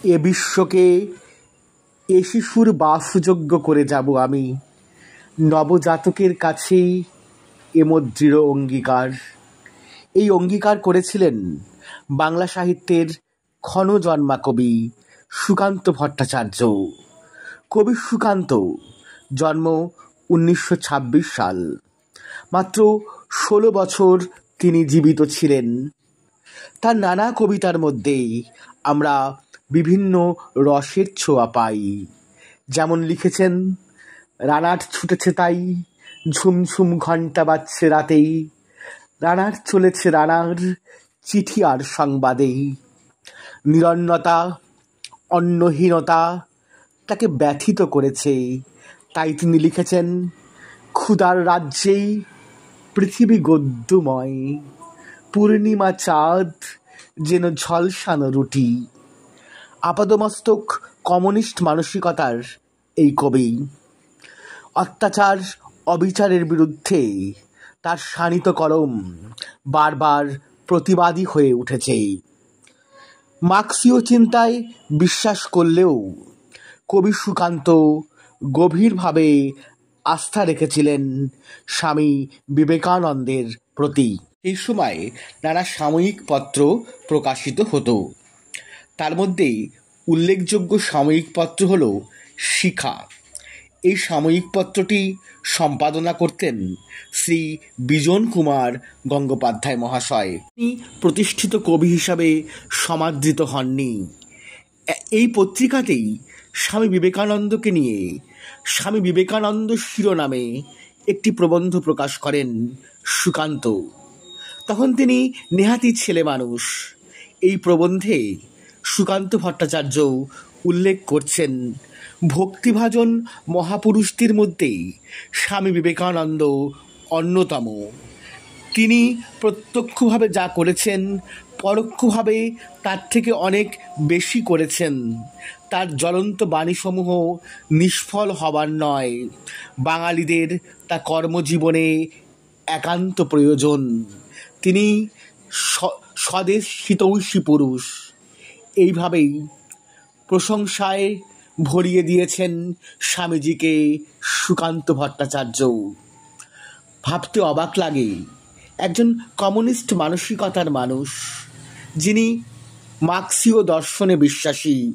এ বিশ্বকে এ শিশুর বাসযোগ্য করে যাব আমি, নবজাতকের কাছেই এমন দৃঢ় অঙ্গীকার। এই অঙ্গীকার করেছিলেন বাংলা সাহিত্যের ক্ষণজন্মা কবি সুকান্ত ভট্টাচার্য। কবি সুকান্ত, জন্ম 1926 সাল। মাত্র 16 বছর তিনি জীবিত ছিলেন। তার নানা কবিতার মধ্যেই আমরা বিভিন্ন রসের ছোঁয়া পাই। যেমন লিখেছেন, রানার ছুটেছে তাই, ঝুমঝুম ঘণ্টা বাজছে রাতেই, রানার চলেছে রানার চিঠি আর সংবাদেই। নিরন্নতা, অন্নহীনতা তাকে ব্যথিত করেছে, তাই তিনি লিখেছেন, ক্ষুধার রাজ্যেই পৃথিবী গদ্যময়, পূর্ণিমা চাঁদ যেন ঝলসানো রুটি। আপাদমস্তক কমিউনিস্ট মানসিকতার এই কবি। অত্যাচার অবিচারের বিরুদ্ধে তার শানিত কলম বারবার প্রতিবাদী হয়ে উঠেছে। মার্ক্সীয় চিন্তায় বিশ্বাস করলেও কবি সুকান্ত গভীরভাবে আস্থা রেখেছিলেন স্বামী বিবেকানন্দের প্রতি। এই সময় নানা সাময়িক পত্র প্রকাশিত হতো। তার মধ্যে উল্লেখযোগ্য সাময়িক পত্র হল শিখা। এই সাময়িক পত্রটি সম্পাদনা করতেন শ্রী বিজন কুমার গঙ্গোপাধ্যায় মহাশয়। তিনি প্রতিষ্ঠিত কবি হিসাবে সমাদৃত হননি। এই পত্রিকাতেই স্বামী বিবেকানন্দকে নিয়ে স্বামী বিবেকানন্দ শিরোনামে একটি প্রবন্ধ প্রকাশ করেন সুকান্ত। তখন তিনি নেহাতি ছেলে মানুষ। এই প্রবন্ধে সুকান্ত ভট্টাচার্য উল্লেখ করছেন, ভক্তিভাজন মহাপুরুষদের মধ্যে স্বামী বিবেকানন্দ অন্যতম। তিনি প্রত্যক্ষভাবে যা করেছেন, পরোক্ষভাবে তার থেকে অনেক বেশি করেছেন। তার জ্বলন্ত বাণীসমূহ নিষ্ফল হবার নয়, বাঙালিদের তা কর্মজীবনে একান্ত প্রয়োজন। তিনি স্বদেশ হিতৈষী পুরুষ। এইভাবেই প্রশংসায় ভরিয়ে দিয়েছেন স্বামীজিকে সুকান্ত ভট্টাচার্য। ভাবতে অবাক লাগে, একজন কমিউনিস্ট মানসিকতার মানুষ, যিনি মার্ক্সীয় দর্শনে বিশ্বাসী,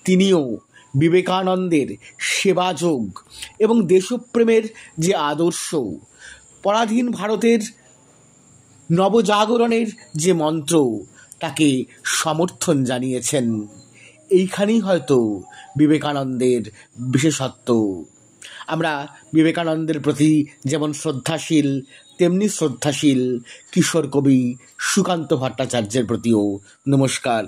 তিনিও বিবেকানন্দের সেবাযোগ এবং দেশপ্রেমের যে আদর্শ, পরাধীন ভারতের নবজাগরণের যে মন্ত্র, তাকে সমর্থন জানিয়েছেন। এইখানেই হয়তো বিবেকানন্দের বিশেষত্ব। আমরা বিবেকানন্দের প্রতি যেমন শ্রদ্ধাশীল, তেমনি শ্রদ্ধাশীল কিশোর কবি সুকান্ত ভট্টাচার্যের প্রতিও। নমস্কার।